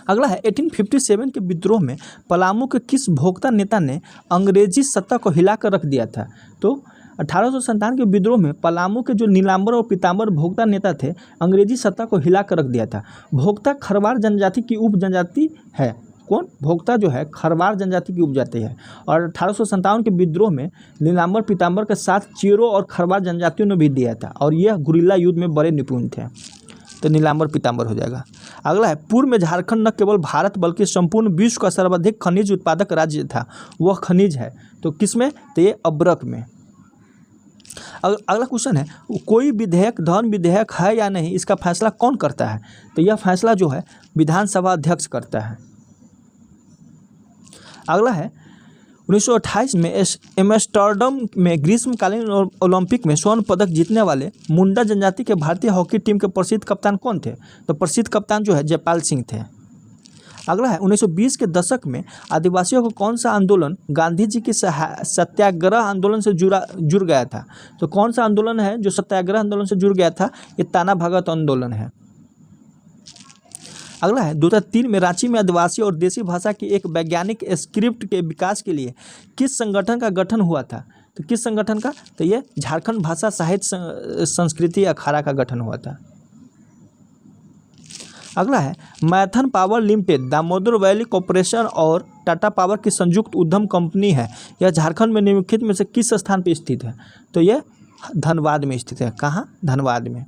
अगला है 1857 के विद्रोह में पलामू के किस भोक्ता नेता ने अंग्रेजी सत्ता को हिलाकर रख दिया था। तो 1857 के विद्रोह में पलामू के जो नीलांबर और पीतांबर भोक्ता नेता थे अंग्रेजी सत्ता को हिलाकर रख दिया था। भोक्ता खरवार जनजाति की उप जनजाति है। कौन भोक्ता जो है खरवार जनजाति की उपजाति है। और 1857 के विद्रोह में नीलांबर पीताम्बर के साथ चेरो और खरवार जनजातियों ने भी दिया था और यह गुरिल्ला युद्ध में बड़े निपुण थे। तो नीलांबर पीताम्बर हो जाएगा। अगला है पूर्व में झारखंड न केवल भारत बल्कि संपूर्ण विश्व का सर्वाधिक खनिज उत्पादक राज्य था। वह खनिज है तो किसमें, तो ये अब्रक में। अगला क्वेश्चन है कोई विधेयक धन विधेयक है या नहीं, इसका फैसला कौन करता है, तो यह फैसला जो है विधानसभा अध्यक्ष करता है। अगला है 1928 में एम्स्टर्डम में ग्रीष्मकालीन ओलंपिक में स्वर्ण पदक जीतने वाले मुंडा जनजाति के भारतीय हॉकी टीम के प्रसिद्ध कप्तान कौन थे, तो प्रसिद्ध कप्तान जो है जयपाल सिंह थे। अगला है 1920 के दशक में आदिवासियों को कौन सा आंदोलन गांधी जी की सत्याग्रह आंदोलन से जुड़ गया था, तो कौन सा आंदोलन है जो सत्याग्रह आंदोलन से जुड़ गया था, ये ताना भगत आंदोलन है। अगला है 2003 में रांची में आदिवासी और देसी भाषा की एक वैज्ञानिक स्क्रिप्ट के विकास के लिए किस संगठन का गठन हुआ था, तो किस संगठन का, तो ये झारखंड भाषा साहित्य संस्कृति अखाड़ा का गठन हुआ था। अगला है Maithon power limited Damodar valley corporation और टाटा पावर की संयुक्त उद्यम कंपनी है। यह झारखंड में निम्नलिखित में से किस स्थान पर स्थित है, तो यह धनबाद में स्थित है। कहाँ, धनबाद में।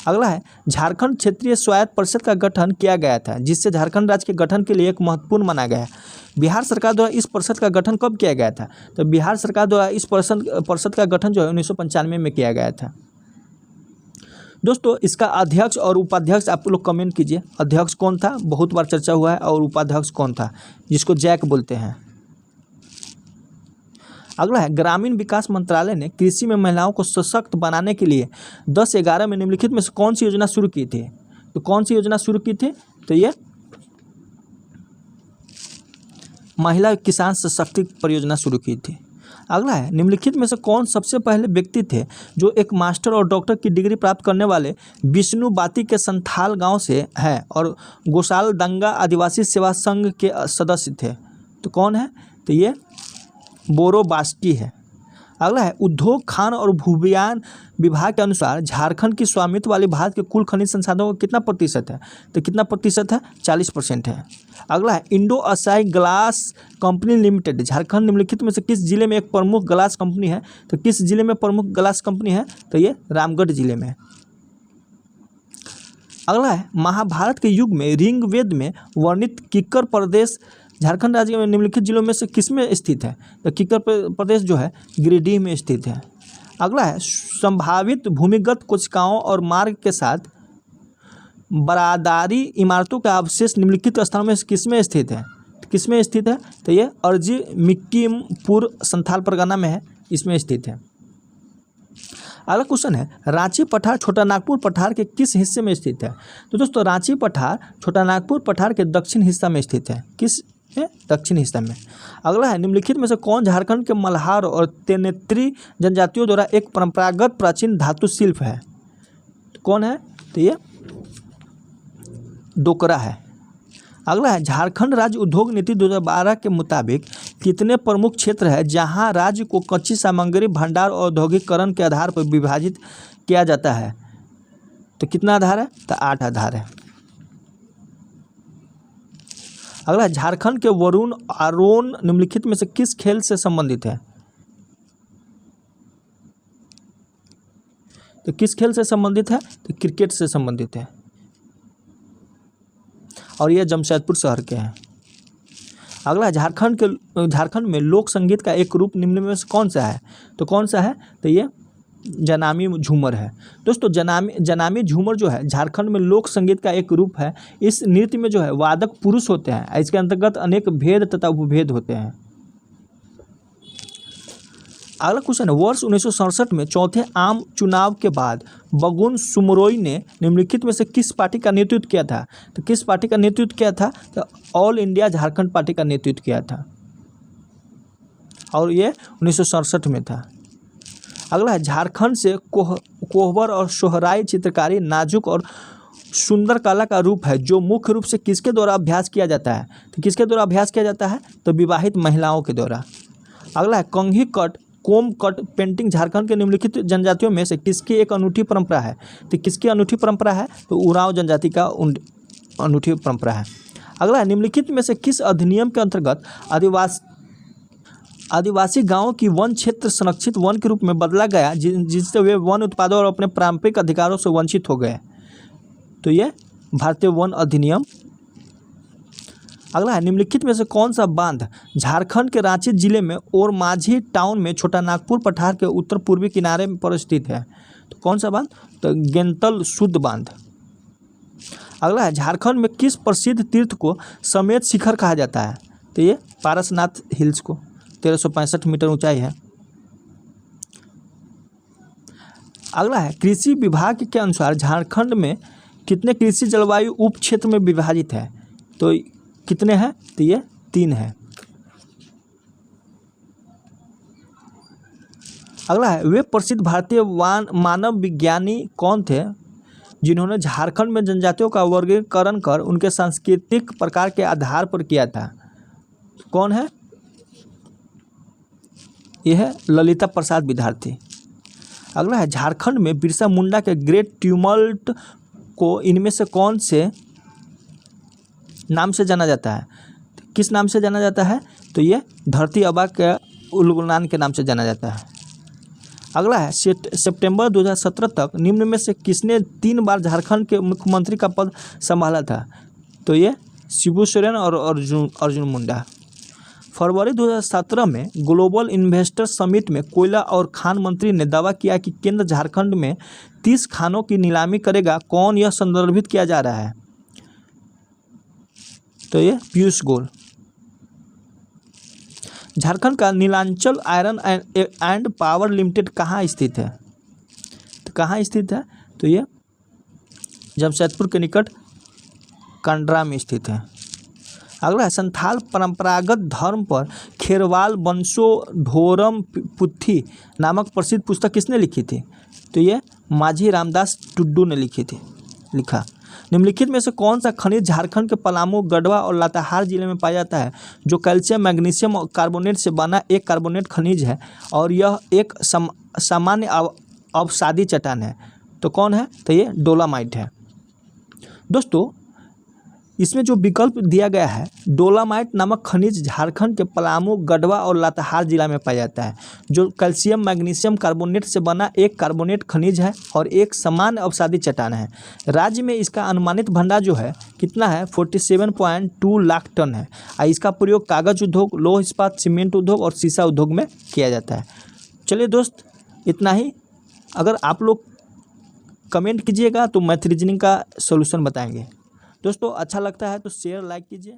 अगला है झारखंड क्षेत्रीय स्वायत्त परिषद का गठन किया गया था जिससे झारखंड राज्य के गठन के लिए एक महत्वपूर्ण माना गया है। बिहार सरकार द्वारा इस परिषद का गठन कब किया गया था, तो बिहार सरकार द्वारा इस परिषद का गठन जो है 1995 में किया गया था। दोस्तों इसका अध्यक्ष और उपाध्यक्ष आप लोग कमेंट कीजिए, अध्यक्ष कौन था, बहुत बार चर्चा हुआ है, और उपाध्यक्ष कौन था जिसको जैक बोलते हैं। अगला है ग्रामीण विकास मंत्रालय ने कृषि में महिलाओं को सशक्त बनाने के लिए 10/11 में निम्नलिखित में से कौन सी योजना शुरू की थी, तो कौन सी योजना शुरू की थी, तो ये महिला किसान सशक्ति परियोजना शुरू की थी। अगला है निम्नलिखित में से कौन सबसे पहले व्यक्ति थे जो एक मास्टर और डॉक्टर की डिग्री प्राप्त करने वाले विष्णु बाती के संथाल गांव से हैं और गोसाल दंगा आदिवासी सेवा संघ के सदस्य थे, तो कौन है, तो ये बोरो बास्की है। अगला है उद्योग खान और भूविज्ञान विभाग के अनुसार झारखंड की स्वामित्व वाली भारत के कुल खनिज संसाधनों का कितना प्रतिशत है, तो कितना प्रतिशत है, 40% है। अगला है Indo Asahi glass company limited Jharkhand निम्नलिखित में से किस जिले में एक प्रमुख ग्लास कंपनी है, तो किस जिले में प्रमुख ग्लास कंपनी है, तो ये रामगढ़ जिले में। अगला है महाभारत के युग में ऋग्वेद में वर्णित किक्कर प्रदेश झारखंड राज्य में निम्नलिखित जिलों में से किसमें स्थित है, तो किक्कर प्रदेश जो है गिरिडीह में स्थित है। अगला है संभावित भूमिगत कोशिकाओं और मार्ग के साथ बरादारी इमारतों का अवशेष निम्नलिखित स्थानों में किसमें स्थित है, किसमें स्थित है, तो ये अर्जी मिक्कीमपुर संथाल परगना में है, इसमें स्थित है। अगला क्वेश्चन है रांची पठार छोटा नागपुर पठार के किस हिस्से में स्थित है, तो दोस्तों रांची पठार छोटा नागपुर पठार के दक्षिण हिस्सा में स्थित है, किस दक्षिण हिस्सा में। अगला है निम्नलिखित में से कौन झारखंड के मल्हार और तेनेत्री जनजातियों द्वारा एक परंपरागत प्राचीन धातु शिल्प है, तो कौन है, तो ये डोकरा है। अगला है झारखंड राज्य उद्योग नीति 2012 के मुताबिक कितने प्रमुख क्षेत्र है जहां राज्य को कच्ची सामग्री भंडार और औद्योगिकरण के आधार पर विभाजित किया जाता है, तो कितना आधार है, तो 8 आधार है। अगला झारखंड के वरुण आरोन निम्नलिखित में से किस खेल से संबंधित है, तो किस खेल से संबंधित है, तो क्रिकेट से संबंधित है और यह जमशेदपुर शहर के हैं। अगला झारखंड में लोक संगीत का एक रूप निम्न में से कौन सा है, तो कौन सा है, तो ये जनामी झूमर है। दोस्तों जनामी झूमर जो है झारखंड में लोक संगीत का एक रूप है। इस नृत्य में जो है वादक पुरुष होते हैं, इसके अंतर्गत अनेक भेद तथा उपभेद होते हैं। अगला क्वेश्चन है वर्ष 1967 में चौथे आम चुनाव के बाद बगुन सुमरोई ने निम्नलिखित में से किस पार्टी का नेतृत्व किया था, तो किस पार्टी का नेतृत्व किया था, तो ऑल इंडिया झारखंड पार्टी का नेतृत्व किया था और ये 1967 में था। अगला है झारखंड से कोहबर और सोहराई चित्रकारी नाजुक और सुंदर कला का रूप है जो मुख्य रूप से किसके द्वारा अभ्यास किया जाता है, तो किसके द्वारा अभ्यास किया जाता है, तो विवाहित महिलाओं के द्वारा। अगला है कंघी कट कोम कट पेंटिंग झारखंड के निम्नलिखित जनजातियों में से किसकी एक अनूठी परंपरा है, तो किसकी अनूठी परंपरा है, तो उरांव जनजाति का अनूठी परंपरा है। अगला है, निम्नलिखित में से किस अधिनियम के अंतर्गत आदिवासी गांवों की वन क्षेत्र संरक्षित वन के रूप में बदला गया जिससे वे वन उत्पादों और अपने पारंपरिक अधिकारों से वंचित हो गए? तो ये भारतीय वन अधिनियम। अगला है, निम्नलिखित में से कौन सा बांध झारखंड के रांची जिले में और माझी टाउन में छोटा नागपुर पठार के उत्तर पूर्वी किनारे पर स्थित है? तो कौन सा बांध? तो गेंतल शुद्ध बांध। अगला है, झारखंड में किस प्रसिद्ध तीर्थ को समेत शिखर कहा जाता है? तो ये पारसनाथ हिल्स को, 1365 मीटर ऊंचाई है। अगला है, कृषि विभाग के अनुसार झारखंड में कितने कृषि जलवायु उप क्षेत्र में विभाजित है? तो कितने हैं? तो ये 3 है। अगला है, वे प्रसिद्ध भारतीय मानव विज्ञानी कौन थे जिन्होंने झारखंड में जनजातियों का वर्गीकरण कर उनके सांस्कृतिक प्रकार के आधार पर किया था? कौन है? यह है ललिता प्रसाद विद्यार्थी। अगला है, झारखंड में बिरसा मुंडा के ग्रेट ट्यूमल्ट को इनमें से कौन से नाम से जाना जाता है? किस नाम से जाना जाता है? तो ये धरती आबा के उल्गुलान के नाम से जाना जाता है। अगला है, सितंबर 2017 तक निम्न में से किसने 3 बार झारखंड के मुख्यमंत्री का पद संभाला था? तो ये शिबू सोरेन और अर्जुन मुंडा। फरवरी 2017 में ग्लोबल इन्वेस्टर समिट में कोयला और खान मंत्री ने दावा किया कि केंद्र झारखंड में 30 खानों की नीलामी करेगा। कौन यह संदर्भित किया जा रहा है? तो ये पीयूष गोयल। झारखंड का Nilanchal iron and power limited कहाँ स्थित है? तो कहाँ स्थित है? तो ये जमशेदपुर के निकट कांड्रा में स्थित है। अगला है, संथाल परंपरागत धर्म पर खेरवाल बंसो ढोरम पुथी नामक प्रसिद्ध पुस्तक किसने लिखी थी? तो ये माझी रामदास टुड्डू ने लिखा। निम्नलिखित में से कौन सा खनिज झारखंड के पलामू, गढ़वा और लातेहार जिले में पाया जाता है जो कैल्शियम, मैग्नीशियम और कार्बोनेट से बना एक कार्बोनेट खनिज है और यह एक सामान्य अवसादी चट्टान है? तो कौन है? तो ये डोलामाइट है। दोस्तों, इसमें जो विकल्प दिया गया है, डोलामाइट नामक खनिज झारखंड के पलामू, गढ़वा और लातेहार जिला में पाया जाता है जो कैल्शियम, मैग्नीशियम, कार्बोनेट से बना एक कार्बोनेट खनिज है और एक समान अवसादी चट्टान है। राज्य में इसका अनुमानित भंडार जो है कितना है? 47.2 लाख टन है। इसका प्रयोग कागज उद्योग, लौह इस्पात, सीमेंट उद्योग और शीशा उद्योग में किया जाता है। चलिए दोस्त, इतना ही। अगर आप लोग कमेंट कीजिएगा तो मैथ रीजनिंग का सोल्यूशन बताएंगे। दोस्तों, अच्छा लगता है तो शेयर लाइक कीजिए।